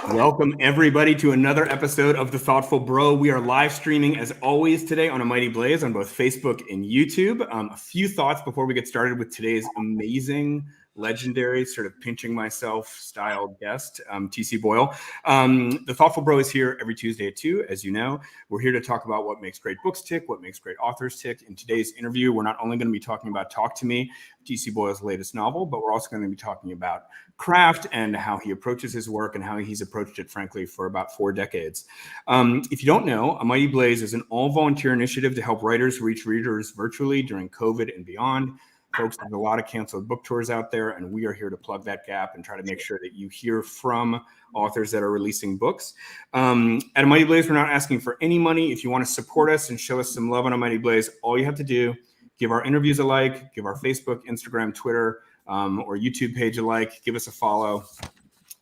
Welcome, everybody, to another episode of The Thoughtful Bro. We are live streaming, as always, today on A Mighty Blaze on both Facebook and YouTube. A few thoughts before we get started with today's amazing, legendary, sort of pinching myself style guest, TC Boyle. The Thoughtful Bro is here every Tuesday at 2, as you know. We're here to talk about what makes great books tick, what makes great authors tick. In today's interview, we're not only going to be talking about Talk to Me, TC Boyle's latest novel, but we're also going to be talking about craft and how he approaches his work and how he's approached it, frankly, for about 4 decades. If you don't know, A Mighty Blaze is an all-volunteer initiative to help writers reach readers virtually during COVID and beyond. Folks, there's a lot of canceled book tours out there, and we are here to plug that gap and try to make sure that you hear from authors that are releasing books. At A Mighty Blaze, we're not asking for any money. If you want to support us and show us some love on A Mighty Blaze, all you have to do, give our interviews a like, give our Facebook, Instagram, Twitter, or YouTube page a like, give us a follow,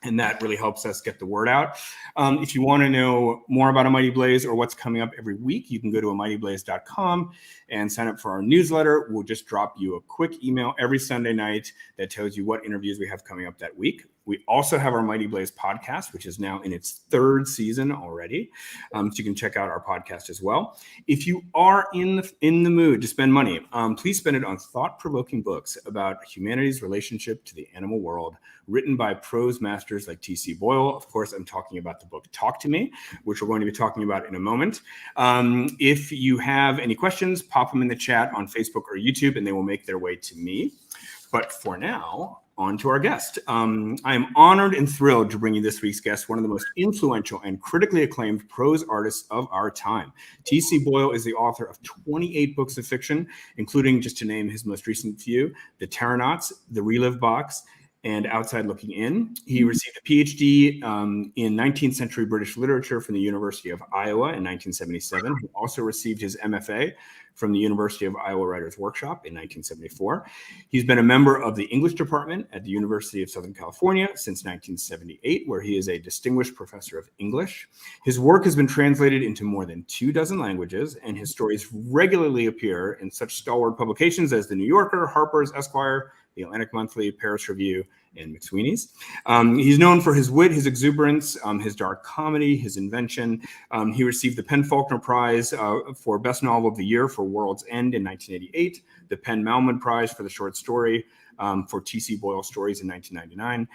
and that really helps us get the word out. If you want to know more about A Mighty Blaze or what's coming up every week, you can go to amightyblaze.com and sign up for our newsletter. We'll just drop you a quick email every Sunday night that tells you what interviews we have coming up that week. We also have our Mighty Blaze podcast, which is now in its 3rd season already. So you can check out our podcast as well. If you are in the mood to spend money, please spend it on thought-provoking books about humanity's relationship to the animal world, written by prose masters like TC Boyle. Of course, I'm talking about the book Talk to Me, which we're going to be talking about in a moment. If you have any questions, pop them in the chat on Facebook or YouTube, and they will make their way to me. But for now, on to our guest. I am honored and thrilled to bring you this week's guest, one of the most influential and critically acclaimed prose artists of our time. T.C. Boyle is the author of 28 books of fiction, including, just to name his most recent few, The Terranauts, The Relive Box, and Outside Looking In. He received a PhD in 19th century British literature from the University of Iowa in 1977. He also received his MFA from the University of Iowa Writers Workshop in 1974. He's been a member of the English department at the University of Southern California since 1978, where he is a distinguished professor of English. His work has been translated into more than 24 languages, and his stories regularly appear in such stalwart publications as The New Yorker, Harper's, Esquire, The Atlantic Monthly, Paris Review, and McSweeney's. He's known for his wit, his exuberance, his dark comedy, his invention. He received the PEN/Faulkner Prize for Best Novel of the Year for World's End in 1988, the PEN/Malman Prize for the short story for T.C. Boyle Stories in 1999,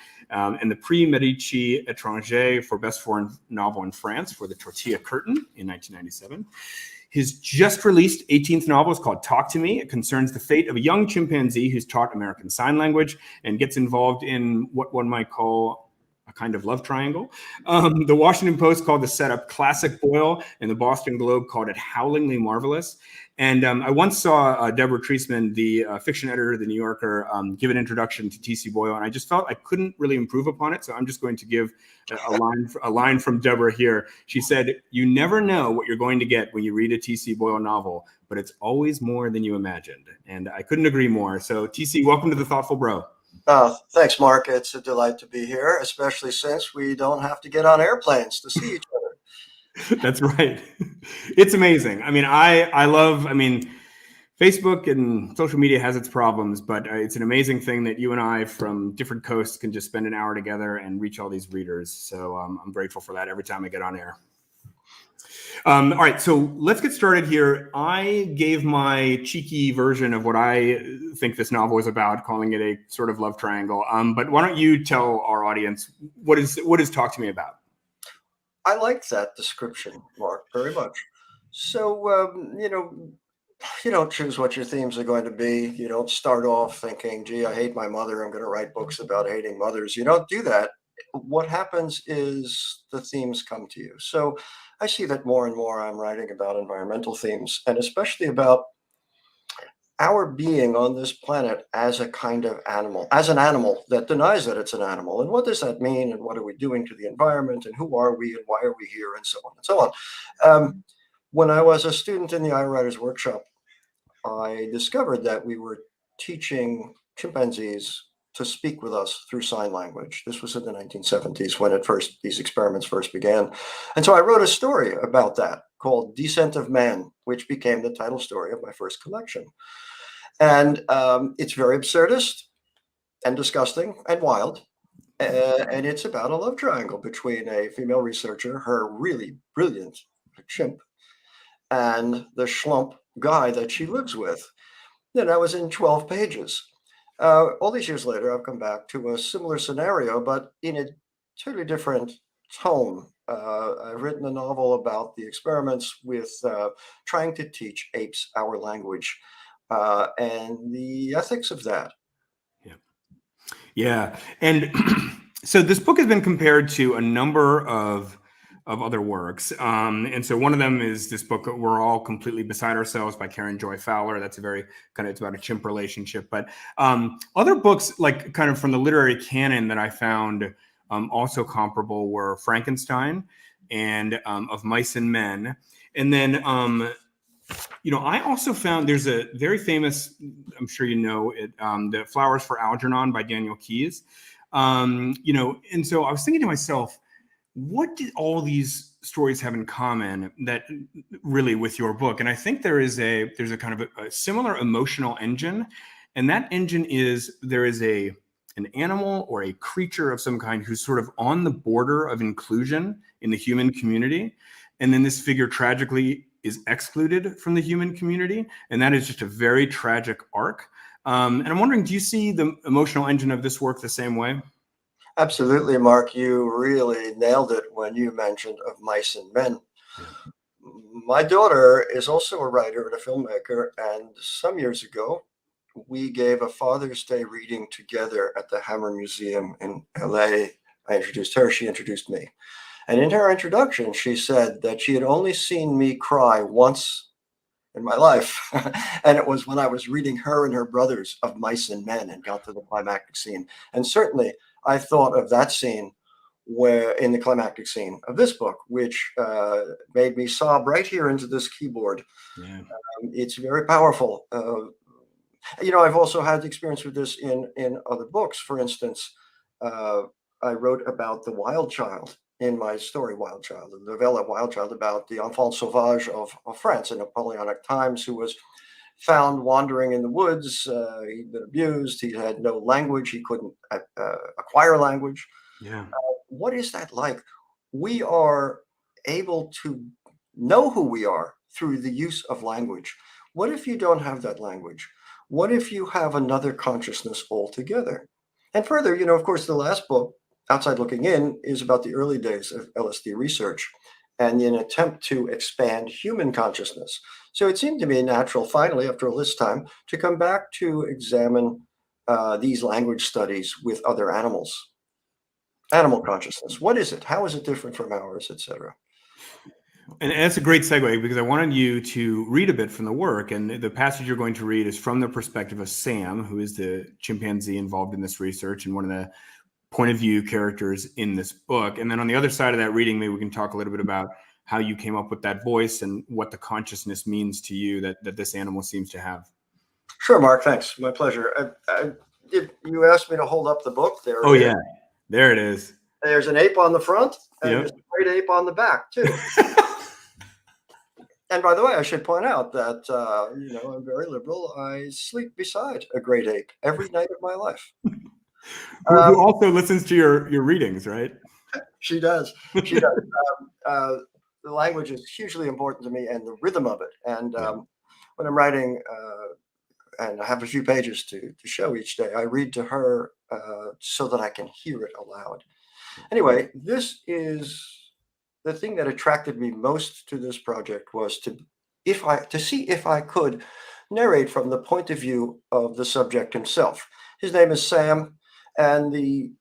and the Prix Medici Étranger for Best Foreign Novel in France for The Tortilla Curtain in 1997. His just released 18th novel is called Talk to Me. It concerns the fate of a young chimpanzee who's taught American Sign Language and gets involved in what one might call a kind of love triangle. The Washington Post called the setup Classic Boyle, and the Boston Globe called it Howlingly Marvelous. And I once saw Deborah Treisman, the fiction editor of The New Yorker, give an introduction to T.C. Boyle, and I just felt I couldn't really improve upon it, so I'm just going to give a line from Deborah here. She said, "You never know what you're going to get when you read a T.C. Boyle novel, but it's always more than you imagined." And I couldn't agree more. So T.C., welcome to The Thoughtful Bro. Thanks, Mark. It's a delight to be here, especially since we don't have to get on airplanes to see each other. That's right. It's amazing. I mean, Facebook and social media has its problems, but it's an amazing thing that you and I from different coasts can just spend an hour together and reach all these readers. So I'm grateful for that every time I get on air. All right, so let's get started here. I gave my cheeky version of what I think this novel is about, calling it a sort of love triangle. But why don't you tell our audience what is Talk to Me about? I like that description, Mark, very much. So, you don't choose what your themes are going to be. You don't start off thinking, gee, I hate my mother, I'm going to write books about hating mothers. You don't do that. What happens is the themes come to you. So I see that more and more I'm writing about environmental themes, and especially about our being on this planet as a kind of animal, as an animal that denies that it's an animal. And what does that mean? And what are we doing to the environment? And who are we? And why are we here? And so on and so on. When I was a student in the Iowa Writers Workshop, I discovered that we were teaching chimpanzees to speak with us through sign language. This was in the 1970s when these experiments first began. And so I wrote a story about that called Descent of Man, which became the title story of my first collection. And it's very absurdist and disgusting and wild. And it's about a love triangle between a female researcher, her really brilliant chimp, and the schlump guy that she lives with. And that was in 12 pages. All these years later, I've come back to a similar scenario, but in a totally different tone. I've written a novel about the experiments with trying to teach apes our language and the ethics of that. Yeah. Yeah. And so this book has been compared to a number of other works. And so one of them is this book, We're All Completely Beside Ourselves by Karen Joy Fowler. That's a very it's about a chimp relationship. But other books, like kind of from the literary canon that I found also comparable were Frankenstein and Of Mice and Men. And then I also found there's a very famous, I'm sure you know it, The Flowers for Algernon by Daniel Keyes. And so I was thinking to myself, what did all these stories have in common that really with your book? And I think there's a kind of a similar emotional engine. And that engine is there is an animal or a creature of some kind who's sort of on the border of inclusion in the human community. And then this figure tragically is excluded from the human community. And that is just a very tragic arc. And I'm wondering, do you see the emotional engine of this work the same way? Absolutely, Mark. You really nailed it when you mentioned Of Mice and Men. Yeah. My daughter is also a writer and a filmmaker, and some years ago, we gave a Father's Day reading together at the Hammer Museum in LA. I introduced her, she introduced me. And in her introduction, she said that she had only seen me cry once in my life. And it was when I was reading her and her brothers Of Mice and Men and got to the climactic scene. And certainly I thought of that scene where in the climactic scene of this book, which made me sob right here into this keyboard. Yeah. It's very powerful. I've also had experience with this in other books. For instance, I wrote about the wild child in my story, Wild Child, the novella Wild Child, about the enfant sauvage of France in Napoleonic times, who was found wandering in the woods. He'd been abused. He had no language. He couldn't acquire language. Yeah. What is that like? We are able to know who we are through the use of language. What if you don't have that language? What if you have another consciousness altogether? And further, of course, the last book, Outside Looking In, is about the early days of LSD research and an attempt to expand human consciousness. So it seemed to me natural, finally, after all this time, to come back to examine these language studies with other animals. Animal consciousness. What is it? How is it different from ours, etc.? And that's a great segue because I wanted you to read a bit from the work. And the passage you're going to read is from the perspective of Sam, who is the chimpanzee involved in this research and one of the point of view characters in this book. And then on the other side of that reading, maybe we can talk a little bit about how you came up with that voice and what the consciousness means to you that this animal seems to have. Sure, Mark. Thanks. My pleasure. You asked me to hold up the book. There Oh, it yeah. is. There it is. There's an ape on the front, and Yep. there's a great ape on the back, too. And by the way, I should point out that, I'm very liberal. I sleep beside a great ape every night of my life. Who also listens to your readings, right? She does. She does. The language is hugely important to me and the rhythm of it. And when I'm writing, and I have a few pages to show each day, I read to her so that I can hear it aloud. Anyway, this is the thing that attracted me most to this project was to see if I could narrate from the point of view of the subject himself. His name is Sam, and the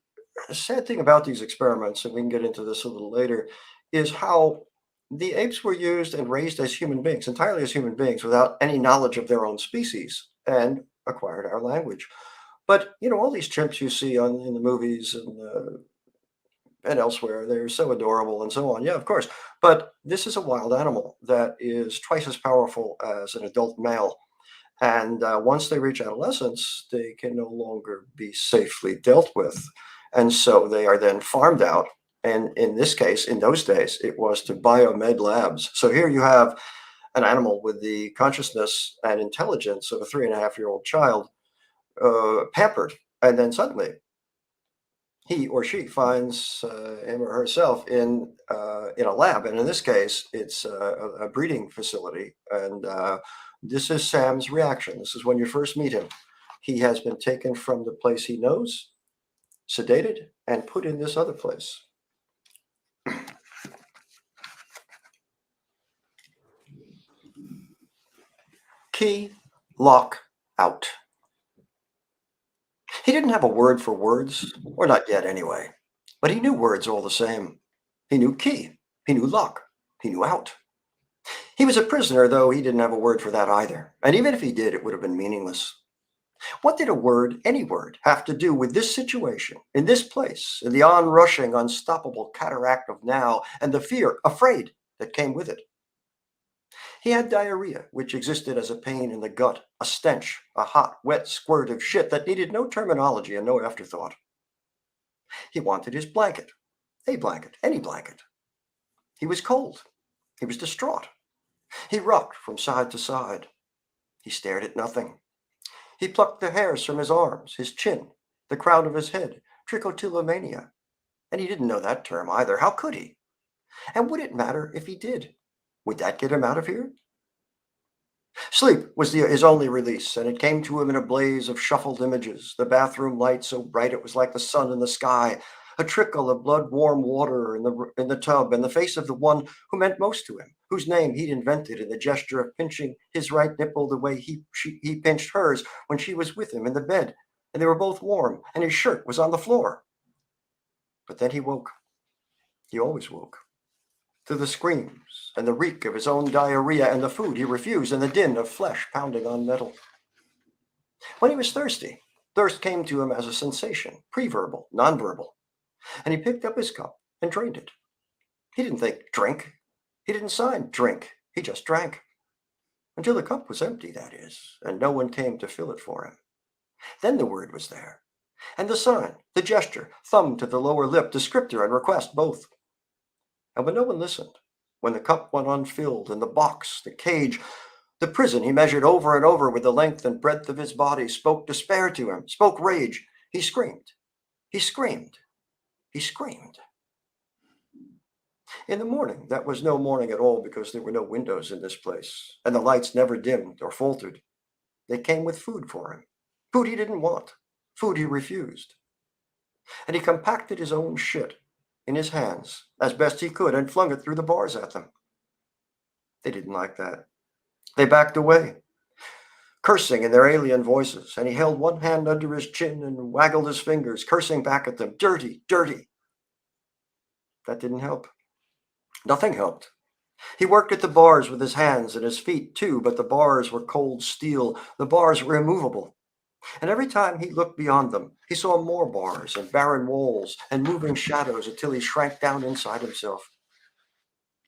sad thing about these experiments, and we can get into this a little later, is how the apes were used and raised as human beings, entirely as human beings, without any knowledge of their own species, and acquired our language. But all these chimps you see in the movies and elsewhere, they're so adorable and so on. Yeah, of course. But this is a wild animal that is twice as powerful as an adult male. And once they reach adolescence, they can no longer be safely dealt with. And so they are then farmed out. And in this case, in those days, it was to biomed labs. So here you have an animal with the consciousness and intelligence of a 3.5-year-old child, pampered. And then suddenly he or she finds him or herself in a lab, and in this case, it's a breeding facility. And this is Sam's reaction. This is when you first meet him. He has been taken from the place he knows, sedated, and put in this other place. Key, lock, out. He didn't have a word for words, or not yet anyway, but he knew words all the same. He knew key, he knew lock, he knew out. He was a prisoner, though he didn't have a word for that either, and even if he did, it would have been meaningless. What did a word, any word, have to do with this situation, in this place, in the onrushing, unstoppable cataract of now, and the fear, afraid, that came with it? He had diarrhea, which existed as a pain in the gut, a stench, a hot, wet squirt of shit that needed no terminology and no afterthought. He wanted his blanket, a blanket, any blanket. He was cold. He was distraught. He rocked from side to side. He stared at nothing. He plucked the hairs from his arms, his chin, the crown of his head, trichotillomania. And he didn't know that term either. How could he? And would it matter if he did? Would that get him out of here? Sleep was his only release, and it came to him in a blaze of shuffled images, the bathroom light so bright it was like the sun in the sky, a trickle of blood-warm water in the tub, and the face of the one who meant most to him, whose name he'd invented in the gesture of pinching his right nipple the way he pinched hers when she was with him in the bed, and they were both warm, and his shirt was on the floor. But then he woke. He always woke. To the screams and the reek of his own diarrhea and the food he refused and the din of flesh pounding on metal. When he was thirsty, thirst came to him as a sensation, pre-verbal, non-verbal, and he picked up his cup and drained it. He didn't think drink. He didn't sign drink. He just drank. Until the cup was empty, that is, and no one came to fill it for him. Then the word was there, and the sign, the gesture, thumb to the lower lip, descriptor and request both. And when no one listened, when the cup went unfilled, and the box, the cage, the prison he measured over and over with the length and breadth of his body spoke despair to him, spoke rage, he screamed. He screamed. He screamed. In the morning, that was no morning at all because there were no windows in this place, and the lights never dimmed or faltered. They came with food for him, food he didn't want, food he refused. And he compacted his own shit in his hands as best he could and flung it through the bars at them. They didn't like that. They backed away, cursing in their alien voices, and he held one hand under his chin and waggled his fingers, cursing back at them, dirty, dirty. That didn't help. Nothing helped. He worked at the bars with his hands and his feet too, but the bars were cold steel. The bars were immovable. And every time he looked beyond them, he saw more bars and barren walls and moving shadows until he shrank down inside himself.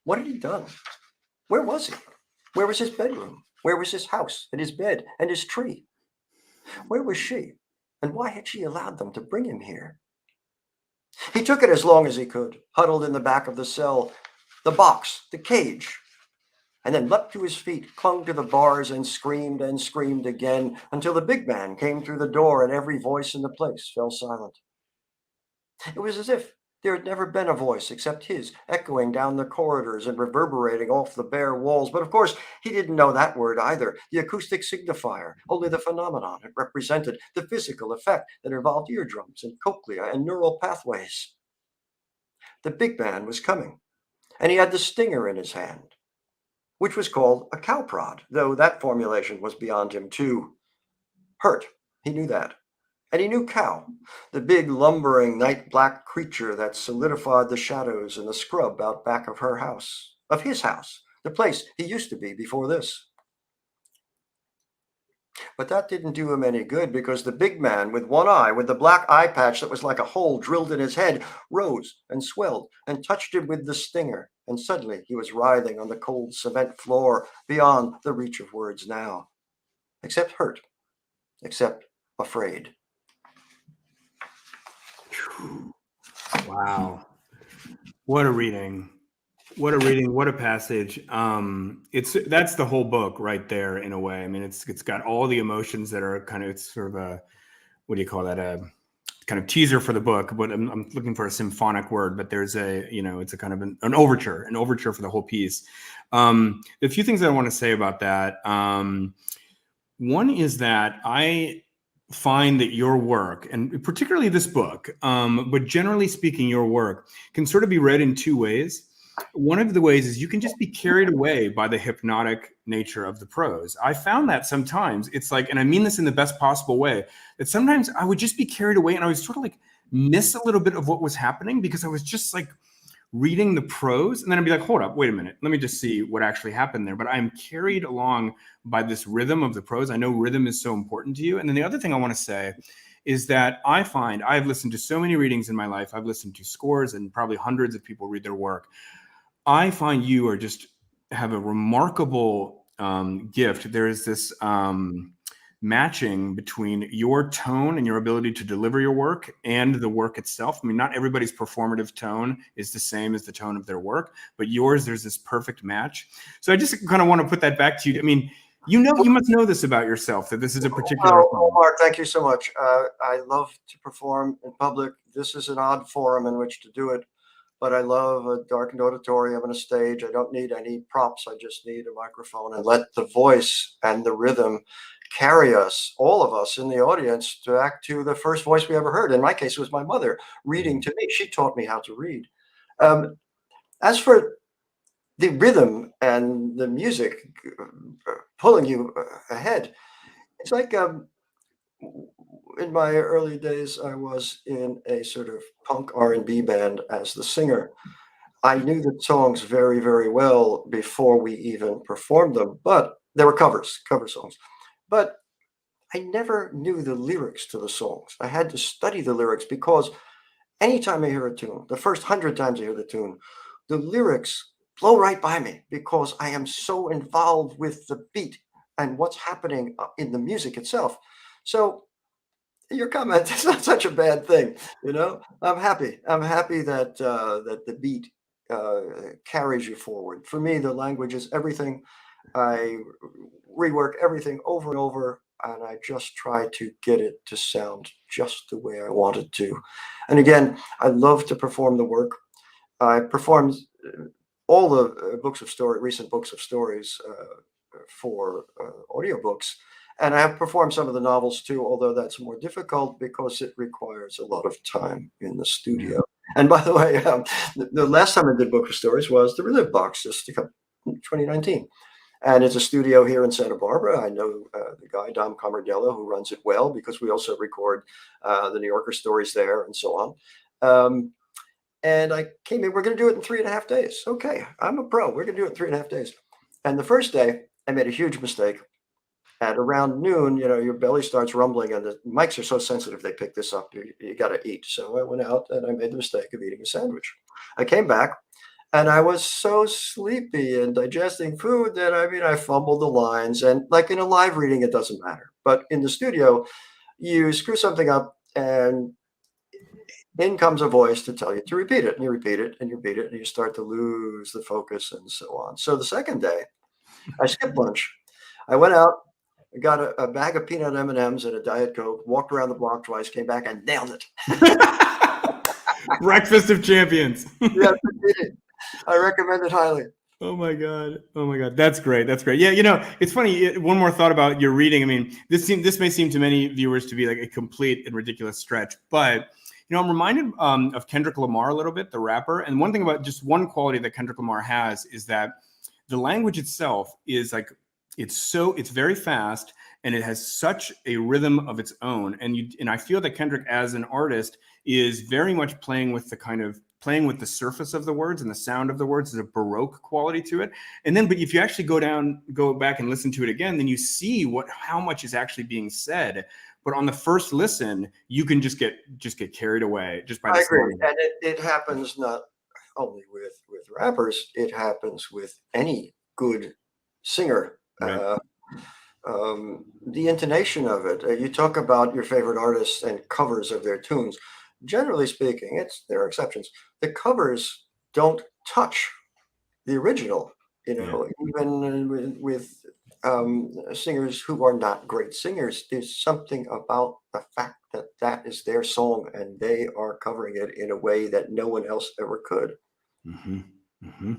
What had he done? Where was he? Where was his bedroom? Where was his house and his bed and his tree? Where was she? And why had she allowed them to bring him here? He took it as long as he could, huddled in the back of the cell, the box, the cage, and then leapt to his feet, clung to the bars, and screamed again until the big man came through the door and every voice in the place fell silent. It was as if there had never been a voice except his, echoing down the corridors and reverberating off the bare walls. But of course, he didn't know that word either, the acoustic signifier, only the phenomenon it represented, the physical effect that involved eardrums and cochlea and neural pathways. The big man was coming, and he had the stinger in his hand, which was called a cow prod, though that formulation was beyond him too. Hurt, he knew that. And he knew cow, the big lumbering night black creature that solidified the shadows in the scrub out back of her house, of his house, the place he used to be before this. But that didn't do him any good because the big man with one eye, with the black eye patch that was like a hole drilled in his head, rose and swelled and touched him with the stinger. And suddenly he was writhing on the cold cement floor beyond the reach of words now. Except hurt, except afraid. Wow. What a reading. What a reading. What a passage. That's the whole book right there in a way. I mean, it's got all the emotions that are kind of, it's sort of a, what do you call that? kind of teaser for the book, but I'm looking for a symphonic word, but there's it's a kind of an overture for the whole piece. A few things that I want to say about that. One is that I find that your work, and particularly this book, but generally speaking, your work can sort of be read in two ways. One of the ways is you can just be carried away by the hypnotic nature of the prose. I found that sometimes it's like, and I mean this in the best possible way, that sometimes I would just be carried away and I would sort of like miss a little bit of what was happening because I was just like reading the prose, and then I'd be like, hold up, wait a minute, let me just see what actually happened there. But I'm carried along by this rhythm of the prose. I know rhythm is so important to you. And then the other thing I want to say is that I find I've listened to so many readings in my life. I've listened to scores and probably hundreds of people read their work. I find you are just have a remarkable gift. There is this matching between your tone and your ability to deliver your work and the work itself. I mean, not everybody's performative tone is the same as the tone of their work, but yours, there's this perfect match. So I just kind of want to put that back to you. I mean, you must know this about yourself, that this is a particular. Oh, Mark, thank you so much. I love to perform in public. This is an odd forum in which to do it, but I love a darkened auditorium and a stage. I don't need any props. I just need a microphone and let the voice and the rhythm carry us, all of us in the audience, to act to the first voice we ever heard. In my case, it was my mother reading to me. She taught me how to read. As for the rhythm and the music pulling you ahead, it's like in my early days, I was in a sort of punk R&B band as the singer. I knew the songs very, very well before we even performed them, but they were cover songs. But I never knew the lyrics to the songs. I had to study the lyrics because anytime I hear a tune, the first 100 times I hear the tune, the lyrics blow right by me because I am so involved with the beat and what's happening in the music itself. So your comment is not such a bad thing, I'm happy. I'm happy that that the beat carries you forward. For me, the language is everything. I rework everything over and over, and I just try to get it to sound just the way I want it to. And again, I love to perform the work. I performed all the recent books of stories for audiobooks. And I have performed some of the novels too, although that's more difficult because it requires a lot of time in the studio. And by the way, the last time I did Book of Stories was the Relive Box, just 2019. And it's a studio here in Santa Barbara. I know the guy, Dom Comardella, who runs it well, because we also record the New Yorker stories there and so on. And I came in, we're going to do it in 3.5 days. Okay, I'm a pro. We're going to do it in 3.5 days. And the first day, I made a huge mistake. At around noon, your belly starts rumbling, and the mics are so sensitive, they pick this up. You got to eat. So I went out and I made the mistake of eating a sandwich. I came back and I was so sleepy and digesting food that, I fumbled the lines. And like in a live reading, it doesn't matter. But in the studio, you screw something up and in comes a voice to tell you to repeat it. And you repeat it and you repeat it and you start to lose the focus and so on. So the second day, I skipped lunch. I went out, got a bag of peanut M&Ms and a Diet Coke, walked around the block twice, came back and nailed it. Breakfast of champions. Yeah, I recommend it highly. Oh my God. That's great. Yeah. It's funny. One more thought about your reading. I mean, this may seem to many viewers to be like a complete and ridiculous stretch, but I'm reminded of Kendrick Lamar a little bit, the rapper. And one thing about just one quality that Kendrick Lamar has is that the language itself is like, it's very fast and it has such a rhythm of its own. And I feel that Kendrick as an artist is very much playing with the surface of the words and the sound of the words. There's a Baroque quality to it. But if you actually go back and listen to it again, then you see how much is actually being said. But on the first listen, you can just get carried away just by the sound. And it happens not only with rappers, it happens with any good singer. Right. The intonation of it. You talk about your favorite artists and covers of their tunes. Generally speaking, there are exceptions. The covers don't touch the original. Even with singers who are not great singers. There's something about the fact that that is their song and they are covering it in a way that no one else ever could. Hmm. Hmm.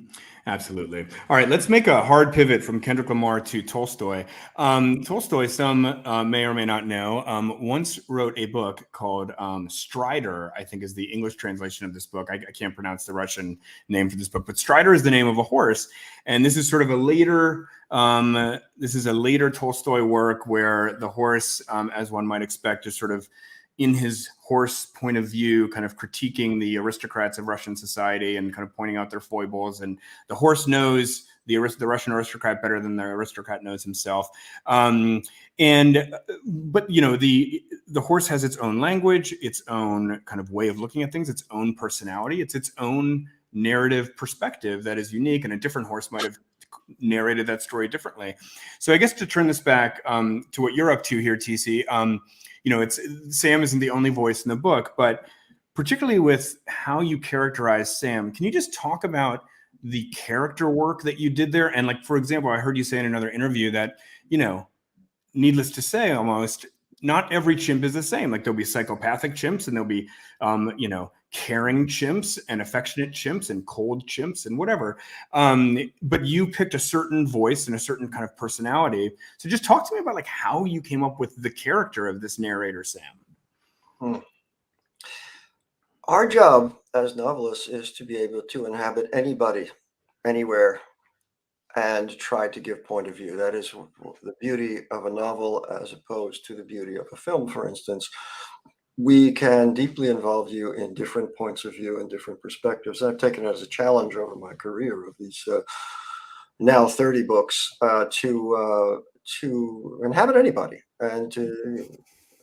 Absolutely. All right, let's make a hard pivot from Kendrick Lamar to Tolstoy. Tolstoy, some may or may not know, once wrote a book called Strider, I think is the English translation of this book. I can't pronounce the Russian name for this book, but Strider is the name of a horse. And this is sort of a later, Tolstoy work where the horse, as one might expect, is sort of in his horse point of view, kind of critiquing the aristocrats of Russian society and kind of pointing out their foibles. And the horse knows the Russian aristocrat better than the aristocrat knows himself. But the horse has its own language, its own kind of way of looking at things, its own personality. It's its own narrative perspective that is unique, and a different horse might have narrated that story differently. So I guess to turn this back to what you're up to here, TC, it's Sam isn't the only voice in the book, but particularly with how you characterize Sam, can you just talk about the character work that you did there? And like, for example, I heard you say in another interview that, needless to say, almost not every chimp is the same. Like there'll be psychopathic chimps and there'll be, caring chimps and affectionate chimps and cold chimps and whatever. But you picked a certain voice and a certain kind of personality. So just talk to me about like how you came up with the character of this narrator, Sam. Our job as novelists is to be able to inhabit anybody, anywhere, and try to give point of view. That is the beauty of a novel as opposed to the beauty of a film, for instance. We can deeply involve you in different points of view and different perspectives. I've taken it as a challenge over my career of these now 30 books to inhabit anybody and to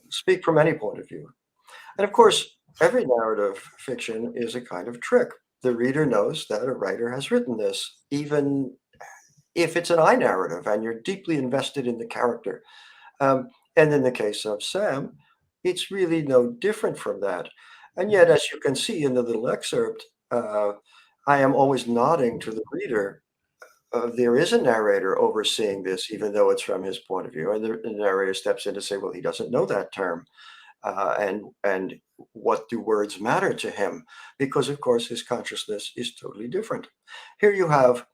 speak from any point of view. And of course, every narrative fiction is a kind of trick. The reader knows that a writer has written this, even if it's an I narrative and you're deeply invested in the character. And in the case of Sam, it's really no different from that. And yet, as you can see in the little excerpt, I am always nodding to the reader. There is a narrator overseeing this, even though it's from his point of view. And the narrator steps in to say, well, he doesn't know that term. And what do words matter to him? Because, of course, his consciousness is totally different. Here you have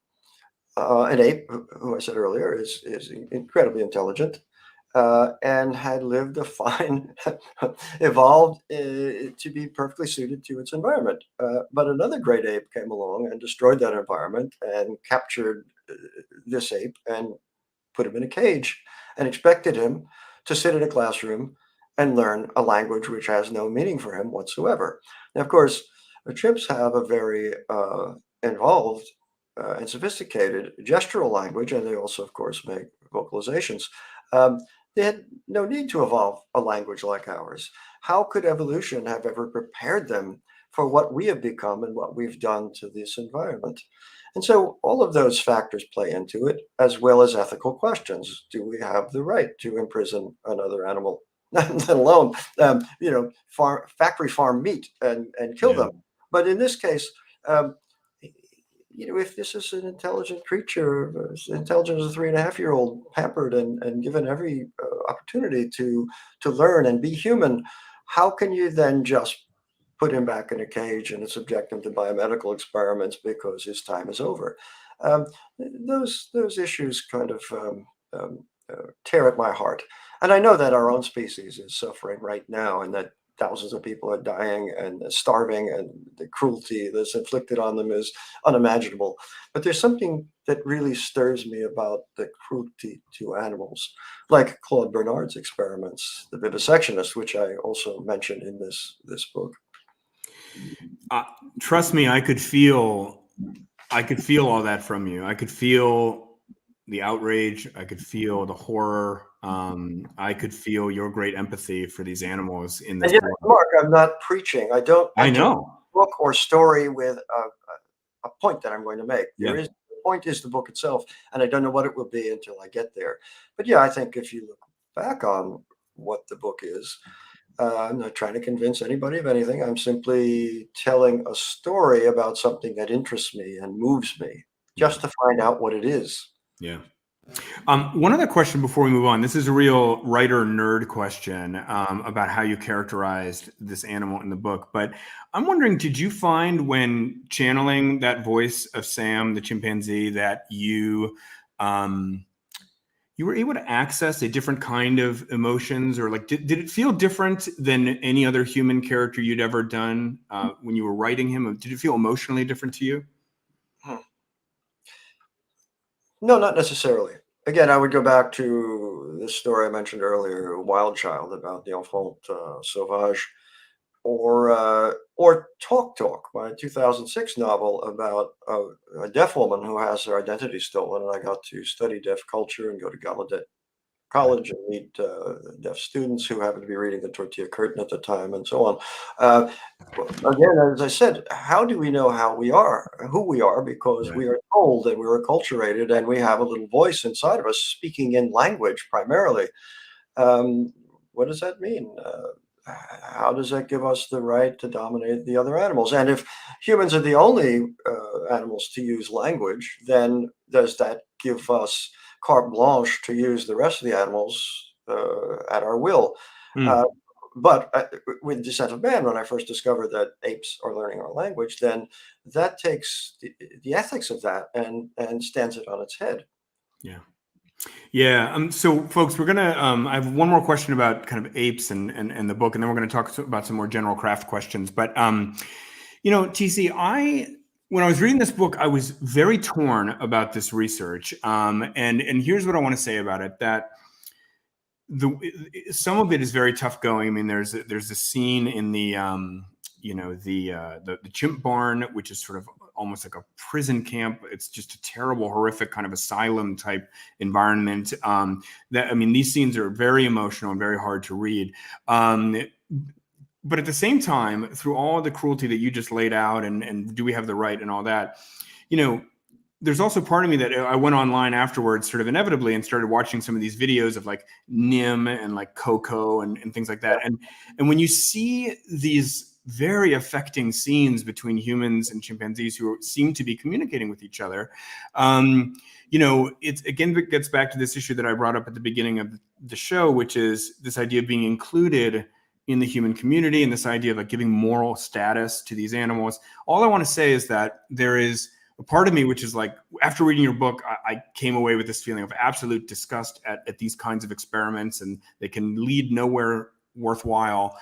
an ape, who I said earlier is incredibly intelligent and had lived a fine, evolved to be perfectly suited to its environment. But another great ape came along and destroyed that environment and captured this ape and put him in a cage and expected him to sit in a classroom and learn a language which has no meaning for him whatsoever. Now, of course, the chimps have a very involved and sophisticated gestural language, and they also, of course, make vocalizations. They had no need to evolve a language like ours. How could evolution have ever prepared them for what we have become and what we've done to this environment? And so all of those factors play into it, as well as ethical questions. Do we have the right to imprison another animal, let alone, factory farm meat and kill them? But in this case, if this is an intelligent creature, as intelligent as a 3.5-year-old, pampered and given every opportunity to learn and be human, how can you then just put him back in a cage and subject him to biomedical experiments because his time is over? Those issues kind of tear at my heart. And I know that our own species is suffering right now, and that thousands of people are dying and starving, and the cruelty that's inflicted on them is unimaginable. But there's something that really stirs me about the cruelty to animals, like Claude Bernard's experiments, The Vivisectionist, which I also mentioned in this book. Trust me, I could feel all that from you. I could feel the outrage. I could feel the horror. I could feel your great empathy for these animals in this. And yet, Mark, I'm not preaching. I don't. I know. Book or story with a point that I'm going to make. Yeah. The point is the book itself, and I don't know what it will be until I get there. But yeah, I think if you look back on what the book is, I'm not trying to convince anybody of anything. I'm simply telling a story about something that interests me and moves me, just to find out what it is. Yeah. One other question before we move on. This is a real writer nerd question about how you characterized this animal in the book. But I'm wondering, did you find when channeling that voice of Sam, the chimpanzee, that you were able to access a different kind of emotions, or like, did it feel different than any other human character you'd ever done when you were writing him? Did it feel emotionally different to you? No, not necessarily. Again, I would go back to the story I mentioned earlier, Wild Child, about the enfant sauvage, or Talk, my 2006 novel about a deaf woman who has her identity stolen, and I got to study deaf culture and go to Gallaudet College and meet deaf students who happened to be reading the Tortilla Curtain at the time, and so on. Uh, Again, as I said, how do we know who we are? Because Right. we are told and we're acculturated and we have a little voice inside of us speaking in language primarily. Um, what does that mean? How does that give us the right to dominate the other animals? And if humans are the only animals to use language, then does that give us carte blanche to use the rest of the animals at our will? Uh, Mm. but with Descent of Man, when I first discovered that apes are learning our language, then that takes the ethics of that and stands it on its head. Yeah. Yeah. So, folks, we're gonna. I have one more question about kind of apes and the book, and then we're going to talk about some more general craft questions. But TC, when I was reading this book, I was very torn about this research. And here's what I want to say about it: that some of it is very tough going. I mean, there's a scene in the chimp barn, which is sort of almost like a prison camp. It's just a terrible, horrific kind of asylum type environment. These scenes are very emotional and very hard to read. But at the same time, through all the cruelty that you just laid out, and do we have the right and all that, there's also part of me that I went online afterwards, sort of inevitably, and started watching some of these videos of like Nim and like Coco and things like that. And when you see these very affecting scenes between humans and chimpanzees who seem to be communicating with each other, it gets back to this issue that I brought up at the beginning of the show, which is this idea of being included in the human community and this idea of like giving moral status to these animals. All I want to say is that there is a part of me which is like, after reading your book, I came away with this feeling of absolute disgust at these kinds of experiments, and they can lead nowhere worthwhile.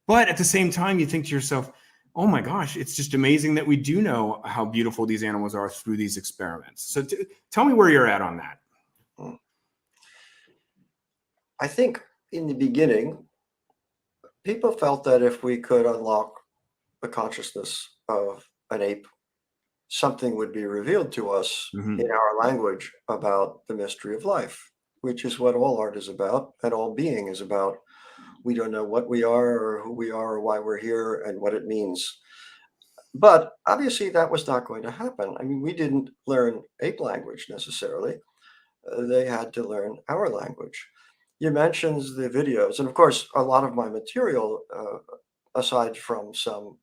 But at the same time, you think to yourself, oh my gosh, it's just amazing that we do know how beautiful these animals are through these experiments. So tell me where you're at on that. I think in the beginning, people felt that if we could unlock the consciousness of an ape, something would be revealed to us in our language about the mystery of life, which is what all art is about and all being is about. We don't know what we are or who we are or why we're here and what it means. But obviously, that was not going to happen. I mean, we didn't learn ape language necessarily. They had to learn our language. You mentioned the videos, and of course, a lot of my material, aside from some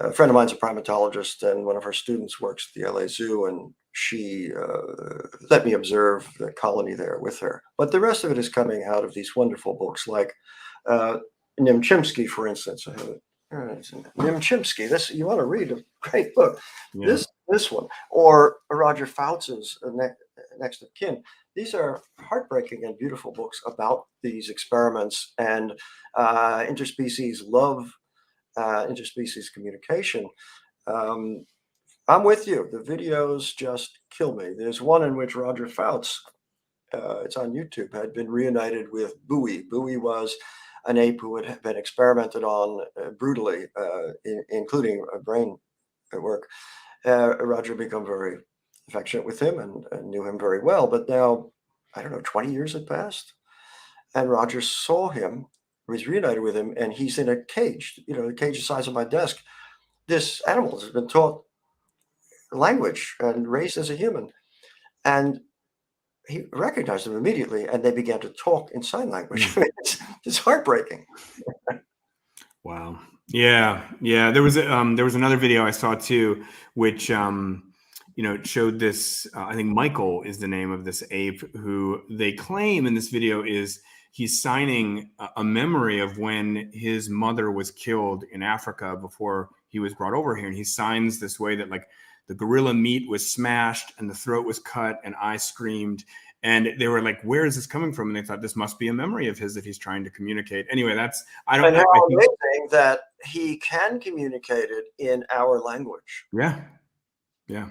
a friend of mine's a primatologist, and one of her students works at the LA Zoo, and she let me observe the colony there with her. But the rest of it is coming out of these wonderful books, like Nim Chimpsky, for instance. I have it. Nim Chimpsky. This you want to read a great book. Yeah. This one, or Roger Fouts' Next of Kin. These are heartbreaking and beautiful books about these experiments and interspecies love, interspecies communication. I'm with you. The videos just kill me. There's one in which Roger Fouts, it's on YouTube, had been reunited with Bowie. Bowie was an ape who had been experimented on brutally, including brain work. Roger became very affectionate with him and knew him very well. But now, I don't know, 20 years had passed. And Roger saw him, was reunited with him, and he's in a cage, the cage the size of my desk. This animal has been taught language and raised as a human. And he recognized them immediately, and they began to talk in sign language. It's heartbreaking. Wow. Yeah. There was another video I saw too, which showed this. I think Michael is the name of this ape who they claim in this video is he's signing a memory of when his mother was killed in Africa before he was brought over here. And he signs this way that like the gorilla meat was smashed and the throat was cut and I screamed. And they were like, where is this coming from? And they thought this must be a memory of his that he's trying to communicate. Anyway, I don't know. How amazing that he can communicate it in our language. Yeah. Yeah.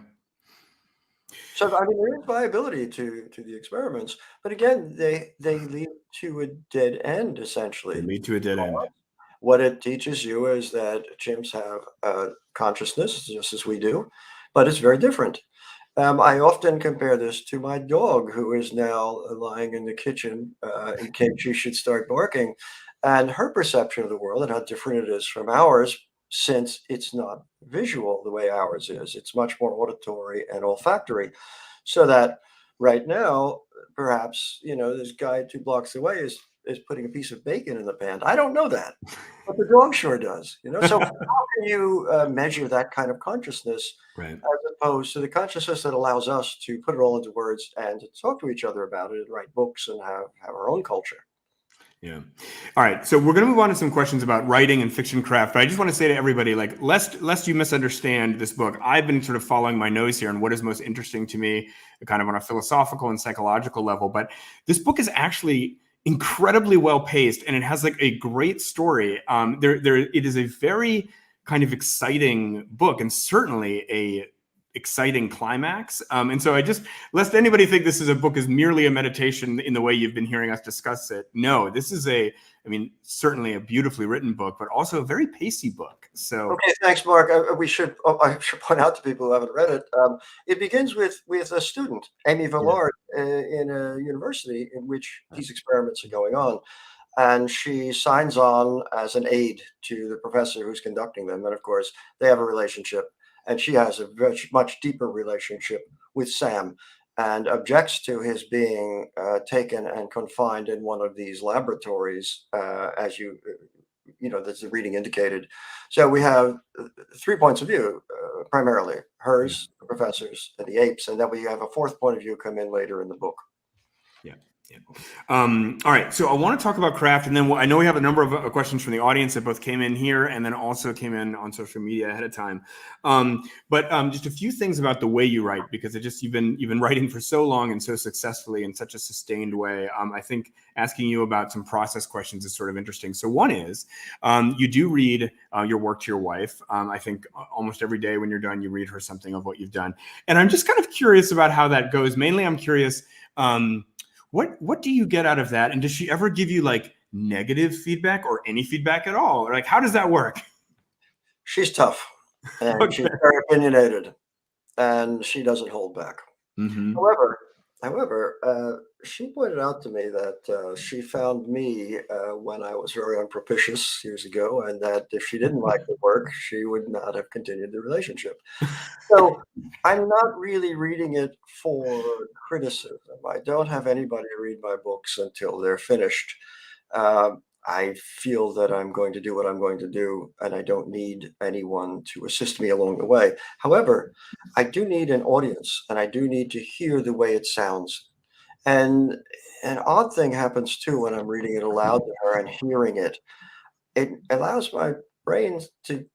So, I mean, there is viability to the experiments, but again, they lead to a dead end, essentially. They lead to a dead end. What it teaches you is that chimps have a consciousness, just as we do, but it's very different. I often compare this to my dog, who is now lying in the kitchen in case she should start barking, and her perception of the world and how different it is from ours, since it's not visual the way ours is. It's much more auditory and olfactory. So that right now, perhaps, this guy 2 blocks away is putting a piece of bacon in the pan. I don't know that, but the dog sure does. So how can you measure that kind of consciousness, right, as opposed to the consciousness that allows us to put it all into words and to talk to each other about it and write books and have our own culture? Yeah. All right. So we're going to move on to some questions about writing and fiction craft. But I just want to say to everybody, like, lest you misunderstand this book, I've been sort of following my nose here on what is most interesting to me, kind of on a philosophical and psychological level. But this book is actually incredibly well paced, and it has like a great story. It is a very kind of exciting book, and certainly a exciting climax. And so lest anybody think this is a book is merely a meditation in the way you've been hearing us discuss it. No, this is certainly a beautifully written book, but also a very pacey book. So okay, thanks, Mark. I should point out to people who haven't read it. It begins with a student, Amy Villard, in a university in which these experiments are going on. And she signs on as an aide to the professor who's conducting them. And of course, they have a relationship. And she has a much deeper relationship with Sam and objects to his being taken and confined in one of these laboratories, as that's the reading indicated. So we have 3 points of view, primarily hers, the professors, and the apes. And then we have a 4th point of view come in later in the book. Yeah. Yeah. All right. So I want to talk about craft, and then I know we have a number of questions from the audience that both came in here and then also came in on social media ahead of time. But just a few things about the way you write, because you've been writing for so long and so successfully in such a sustained way. I think asking you about some process questions is sort of interesting. So one is you do read your work to your wife. I think almost every day when you're done, you read her something of what you've done. And I'm just kind of curious about how that goes. Mainly, I'm curious. What do you get out of that? And does she ever give you like negative feedback or any feedback at all? Or like, how does that work? She's tough and Okay. she's very opinionated and she doesn't hold back. Mm-hmm. However, she pointed out to me that she found me when I was very unpropitious years ago, and that if she didn't like the work, she would not have continued the relationship. So I'm not really reading it for criticism. I don't have anybody read my books until they're finished. I feel that I'm going to do what I'm going to do, and I don't need anyone to assist me along the way. However, I do need an audience, and I do need to hear the way it sounds. And an odd thing happens too when I'm reading it aloud to her and hearing it. It allows my brain to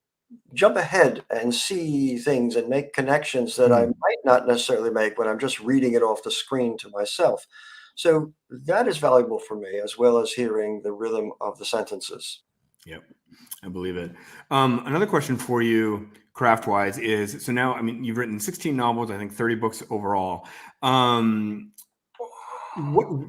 jump ahead and see things and make connections that I might not necessarily make when I'm just reading it off the screen to myself. So that is valuable for me, as well as hearing the rhythm of the sentences. Yep, I believe it. Another question for you, craft-wise, is so now, you've written 16 novels, I think 30 books overall. What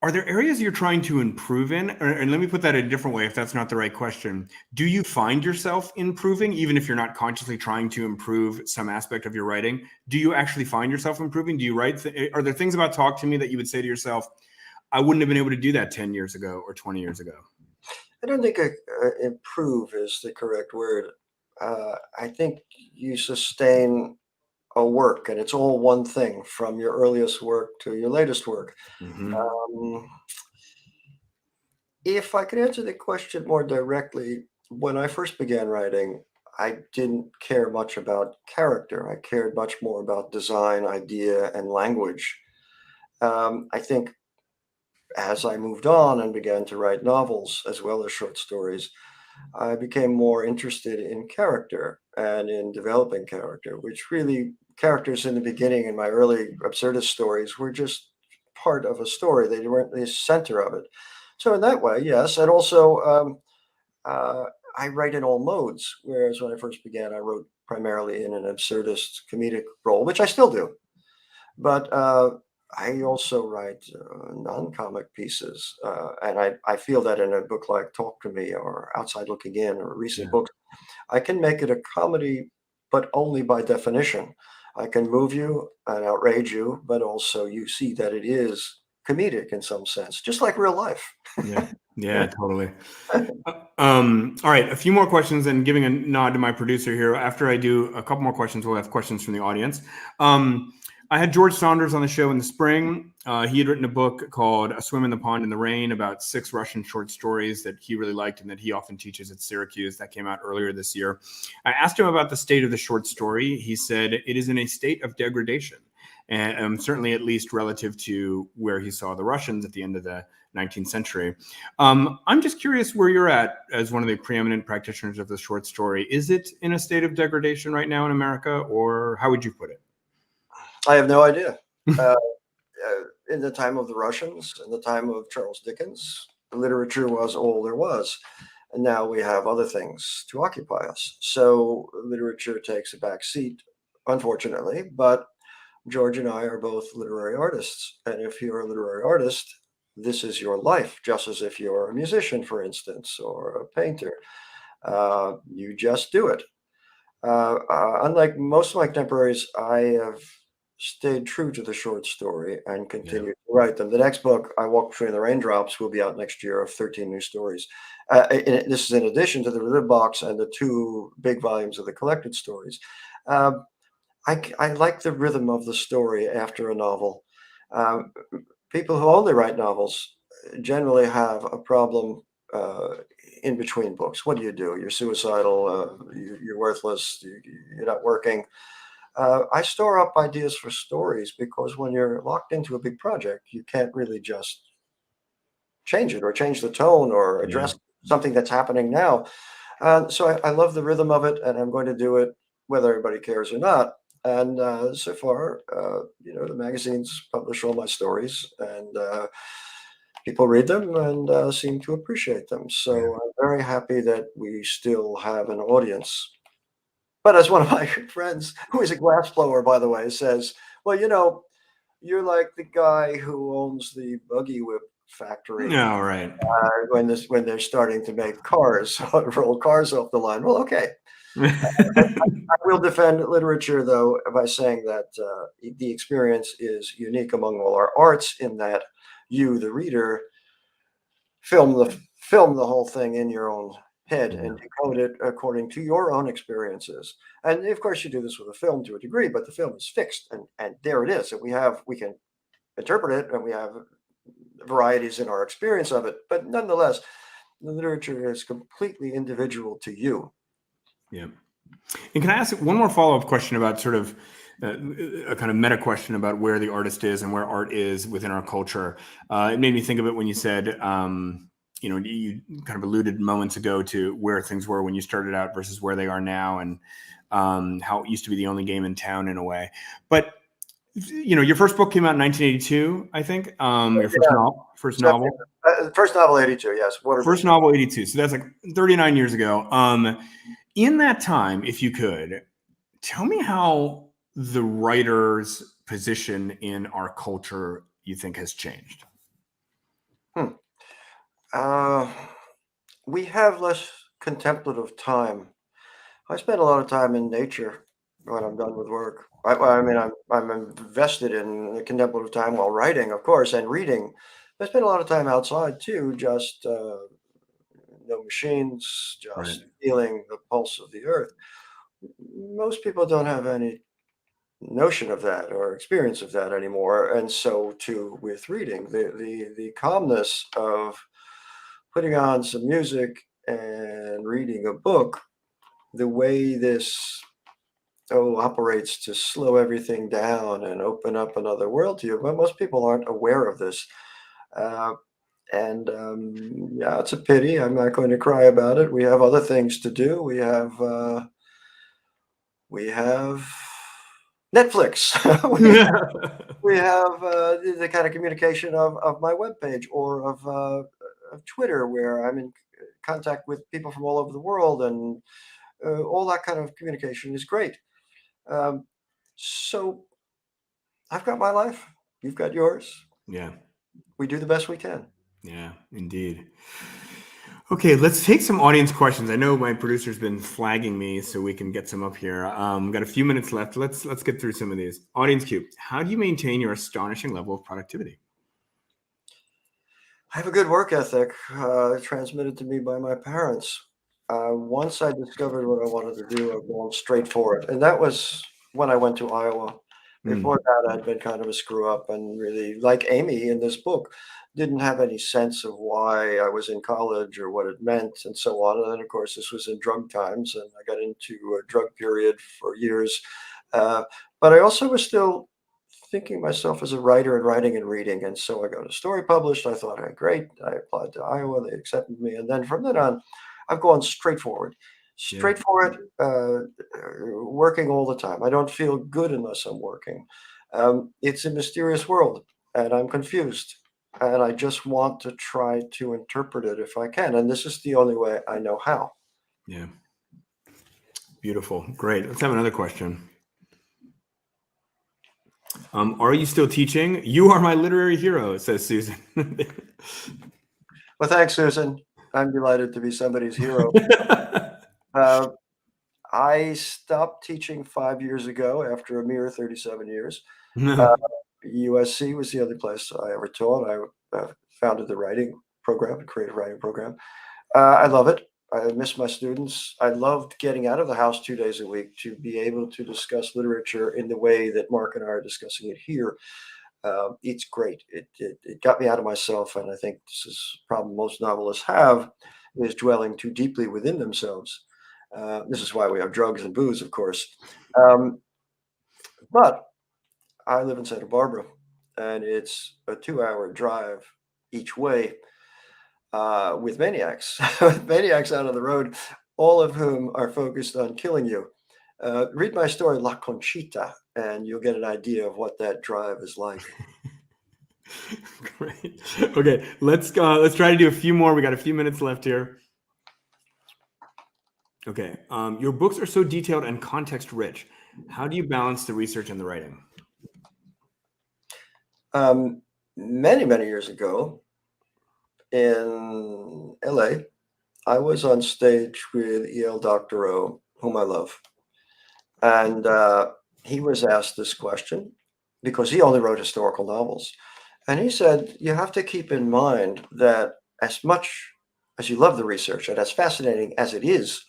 are there areas you're trying to improve in? And let me put that a different way, if that's not the right question. Do you find yourself improving, even if you're not consciously trying to improve some aspect of your writing? Do you actually find yourself improving? Do you write? Are there things about Talk to Me that you would say to yourself, I wouldn't have been able to do that 10 years ago or 20 years ago? I don't think improve is the correct word. I think you sustain a work, and it's all one thing from your earliest work to your latest work. Mm-hmm. If I could answer the question more directly, when I first began writing, I didn't care much about character. I cared much more about design, idea, and language. I think as I moved on and began to write novels as well as short stories, I became more interested in character and in developing character, which really characters in the beginning in my early absurdist stories were just part of a story. They weren't the center of it. So in that way, yes. And also, uh, I write in all modes, whereas when I first began, I wrote primarily in an absurdist comedic role, which I still do. But I also write non-comic pieces, and I feel that in a book like Talk to Me or Outside Looking In or recent Yeah. books, I can make it a comedy, but only by definition. I can move you and outrage you, but also you see that it is comedic in some sense, just like real life. Yeah. Yeah, totally. All right, a few more questions, and giving a nod to my producer here. After I do a couple more questions, we'll have questions from the audience. I had George Saunders on the show in the spring. He had written a book called A Swim in the Pond in the Rain about 6 Russian short stories that he really liked and that he often teaches at Syracuse. That came out earlier this year. I asked him about the state of the short story. He said it is in a state of degradation, and certainly at least relative to where he saw the Russians at the end of the 19th century. I'm just curious where you're at as one of the preeminent practitioners of the short story. Is it in a state of degradation right now in America, or how would you put it? I have no idea. Uh, in the time of the Russians, in the time of Charles Dickens, literature was all there was. And now we have other things to occupy us. So literature takes a back seat, unfortunately. But George and I are both literary artists. And if you're a literary artist, this is your life, just as if you're a musician, for instance, or a painter. You just do it. Unlike most of my contemporaries, I have stayed true to the short story and Yeah. continued to write them. The next book, I Walk Between the Raindrops, will be out next year of 13 new stories. This is in addition to the Rhythm Box and the 2 big volumes of the collected stories. Um, I like the rhythm of the story after a novel. Um, People who only write novels generally have a problem uh, in between books. What do? You're suicidal. You're worthless. You're not working. I store up ideas for stories because when you're locked into a big project, you can't really just change it or change the tone or Yeah. address something that's happening now. So I love the rhythm of it, and I'm going to do it whether everybody cares or not. And so far, the magazines publish all my stories, and people read them and seem to appreciate them. Yeah. So I'm very happy that we still have an audience. But as one of my friends, who is a glassblower, by the way, says, well, you're like the guy who owns the buggy whip factory All right. when they're starting to make cars, roll cars off the line. Well, okay. I will defend literature, though, by saying that the experience is unique among all our arts in that you, the reader, film the whole thing in your own head Yeah. and decode it according to your own experiences. And of course, you do this with a film to a degree, but the film is fixed, and there it is. And we can interpret it, and we have varieties in our experience of it. But nonetheless, the literature is completely individual to you. Yeah. And can I ask one more follow-up question about sort of a kind of meta question about where the artist is and where art is within our culture? It made me think of it when you said, you kind of alluded moments ago to where things were when you started out versus where they are now, and how it used to be the only game in town in a way. But your first book came out in 1982, I think. Your first Yeah, novel, first novel, 82, yes. first novel, 82. So that's like 39 years ago. In that time, if you could, tell me how the writer's position in our culture you think has changed. Hmm. Uh, we have less contemplative time. I spend a lot of time in nature when I'm done with work. I mean, I'm invested in the contemplative time while writing, of course, and reading. I spend a lot of time outside too, just no machines, Right. just feeling the pulse of the earth. Most people don't have any notion of that or experience of that anymore, and so too with reading. The calmness of putting on some music and reading a book the way this operates to slow everything down and open up another world to you. But most people aren't aware of this. Uh, and yeah, it's a pity. I'm not going to cry about it. We have other things to do. We have Netflix. we have the kind of communication of my webpage or of Twitter, where I'm in contact with people from all over the world, and all that kind of communication is great. Um, so I've got my life. You've got yours. Yeah. We do the best we can. Yeah, indeed. Okay, let's take some audience questions. I know my producer's been flagging me so we can get some up here. Got a few minutes left. Let's get through some of these. Audience Q, how do you maintain your astonishing level of productivity? I have a good work ethic, transmitted to me by my parents. Once I discovered what I wanted to do, I've gone straight for it. And that was when I went to Iowa. Before that, I'd been kind of a screw up and really, like Amy in this book, didn't have any sense of why I was in college or what it meant and so on. And then, of course, this was in drug times, and I got into a drug period for years. Uh, but I also was still thinking myself as a writer and writing and reading. And so I got a story published. I thought, hey, great. I applied to Iowa. They accepted me. And then from then on, I've gone straight forward, working all the time. I don't feel good unless I'm working. It's a mysterious world, and I'm confused. And I just want to try to interpret it if I can. And this is the only way I know how. Yeah. Beautiful. Great. Let's have another question. Are you still teaching? You are my literary hero, says Susan. Well, thanks, Susan. I'm delighted to be somebody's hero. I stopped teaching 5 years ago after a mere 37 years. USC was the other place I ever taught. I founded the writing program, the creative writing program. I love it. I miss my students. I loved getting out of the house 2 days a week to be able to discuss literature in the way that Mark and I are discussing it here. It's great. It got me out of myself, and I think this is a problem most novelists have, is dwelling too deeply within themselves. This is why we have drugs and booze, of course. But I live in Santa Barbara, and it's a 2-hour drive each way, with maniacs, maniacs out on the road, all of whom are focused on killing you. Read my story, La Conchita, and you'll get an idea of what that drive is like. Great. Okay, let's try to do a few more. We got a few minutes left here. Okay. Your books are so detailed and context rich. How do you balance the research and the writing? Many, many years ago in LA, I was on stage with E.L. Doctorow, whom I love. And he was asked this question because he only wrote historical novels. And he said, you have to keep in mind that as much as you love the research and as fascinating as it is,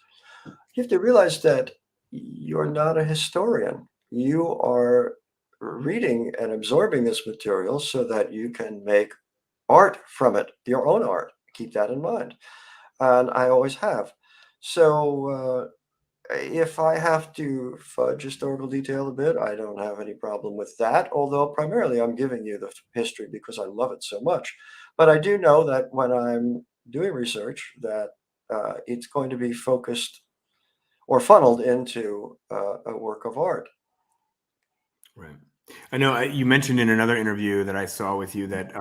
you have to realize that you're not a historian. You are reading and absorbing this material so that you can make art from it, your own art. Keep that in mind. And I always have. So if I have to fudge historical detail a bit, I don't have any problem with that. Although primarily I'm giving you the history because I love it so much. But I do know that when I'm doing research, that it's going to be focused or funneled into a work of art. Right. I know you mentioned in another interview that I saw with you that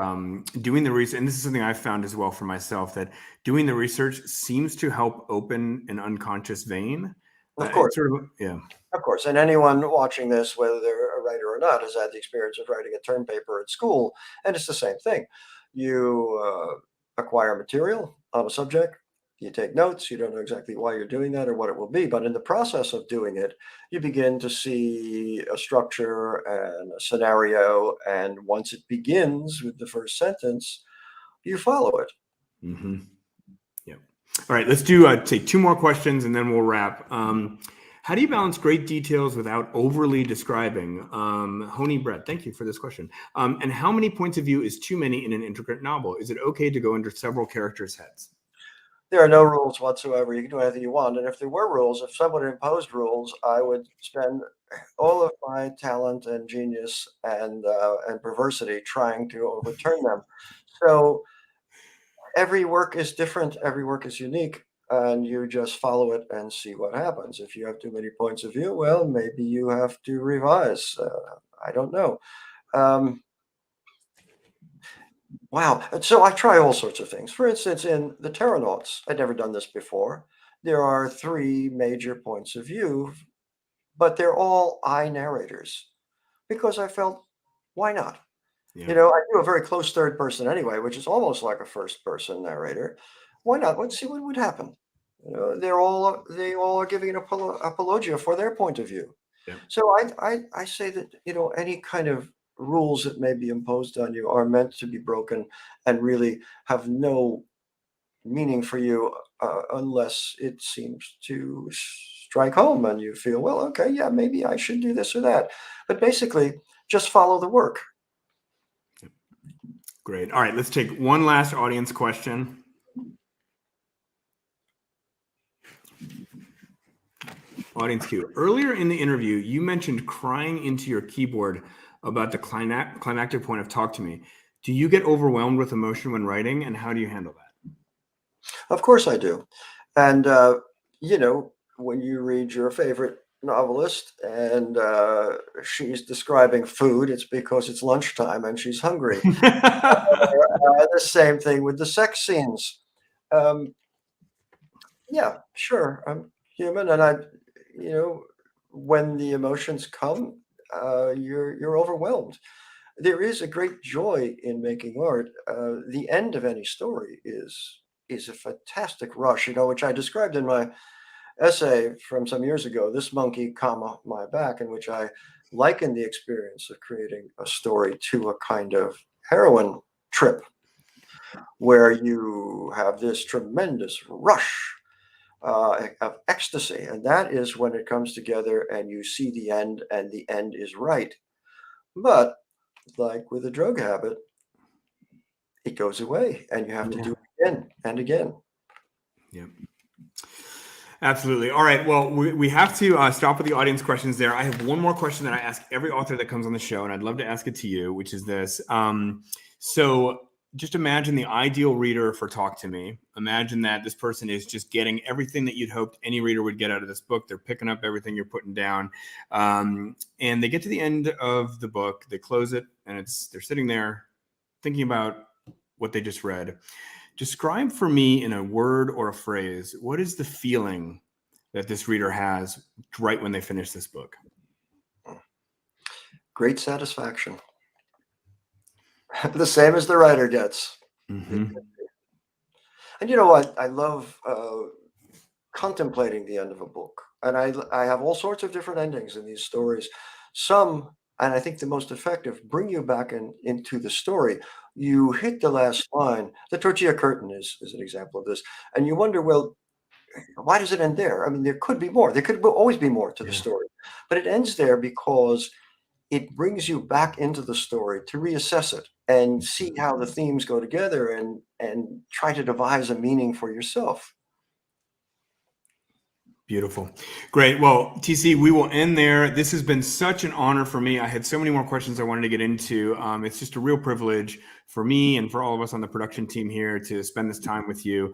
doing the research, and this is something I've found as well for myself, that doing the research seems to help open an unconscious vein. Of course. Yeah. Of course. And anyone watching this, whether they're a writer or not, has had the experience of writing a term paper at school. And it's the same thing. You acquire material on a subject. You take notes. You don't know exactly why you're doing that or what it will be. But in the process of doing it, you begin to see a structure and a scenario. And once it begins with the first sentence, you follow it. Mm-hmm. Yeah. All right. Let's do take 2 more questions and then we'll wrap. How do you balance great details without overly describing? Honey Brett, thank you for this question. And how many points of view is too many in an intricate novel? Is it okay to go under several characters' heads? there are no rules whatsoever. You can do anything you want. And if there were rules, if someone imposed rules, I would spend all of my talent and genius and perversity trying to overturn them. So every work is different. Every work is unique. And you just follow it and see what happens. If you have too many points of view, well, maybe you have to revise. I don't know. Um, Wow. So I try all sorts of things. For instance, in the Terranauts, I'd never done this before. There are three major points of view, but they're all I narrators because I felt, why not? Yeah. I do a very close third person anyway, which is almost like a first person narrator. Why not? Let's see what would happen. They all are giving an apologia for their point of view. Yeah. So I say that, any kind of rules that may be imposed on you are meant to be broken and really have no meaning for you unless it seems to strike home and you feel, well, okay, yeah, maybe I should do this or that. But basically, just follow the work. Great. All right, let's take one last audience question. Audience Q. Earlier in the interview, you mentioned crying into your keyboard about the climactic point of Talk to Me. Do you get overwhelmed with emotion when writing, and how do you handle that? Of course I do. And, when you read your favorite novelist and she's describing food, it's because it's lunchtime and she's hungry. The same thing with the sex scenes. Um, yeah, sure. I'm human, and you know, when the emotions come, you're overwhelmed. There is a great joy in making art. The end of any story is a fantastic rush, which I described in my essay from some years ago, This Monkey, comma, My Back, in which I liken the experience of creating a story to a kind of heroin trip where you have this tremendous rush of ecstasy. And that is when it comes together and you see the end and the end is right. But like with a drug habit, it goes away and you have to do it again and again. Yeah. Absolutely. All right. Well, we have to stop with the audience questions there. I have one more question that I ask every author that comes on the show, and I'd love to ask it to you, which is this. So just imagine the ideal reader for Talk to Me. Imagine that this person is just getting everything that you'd hoped any reader would get out of this book. They're picking up everything you're putting down. And they get to the end of the book, they close it, and they're sitting there thinking about what they just read. Describe for me in a word or a phrase, what is the feeling that this reader has right when they finish this book? Great satisfaction. The same as the writer gets. Mm-hmm. And you know what? I love contemplating the end of a book. And I have all sorts of different endings in these stories. Some, and I think the most effective, bring you back into the story. You hit the last line. The tortilla curtain is an example of this. And you wonder, well, why does it end there? I mean, there could be more. There could always be more to the story. But it ends there because it brings you back into the story to reassess it and see how the themes go together and try to devise a meaning for yourself. Beautiful. Great. Well, TC, we will end there. This has been such an honor for me. I had so many more questions I wanted to get into. It's just a real privilege for me and for all of us on the production team here to spend this time with you.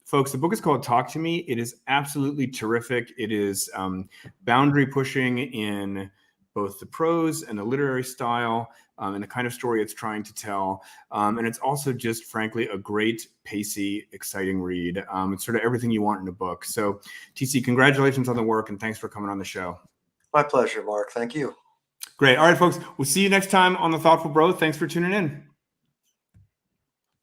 Folks, the book is called Talk to Me. It is absolutely terrific. It is boundary pushing in both the prose and the literary style and the kind of story it's trying to tell. And it's also just, frankly, a great, pacey, exciting read. It's sort of everything you want in a book. So, TC, congratulations on the work, and thanks for coming on the show. My pleasure, Mark. Thank you. Great. All right, folks, we'll see you next time on The Thoughtful Bro. Thanks for tuning in.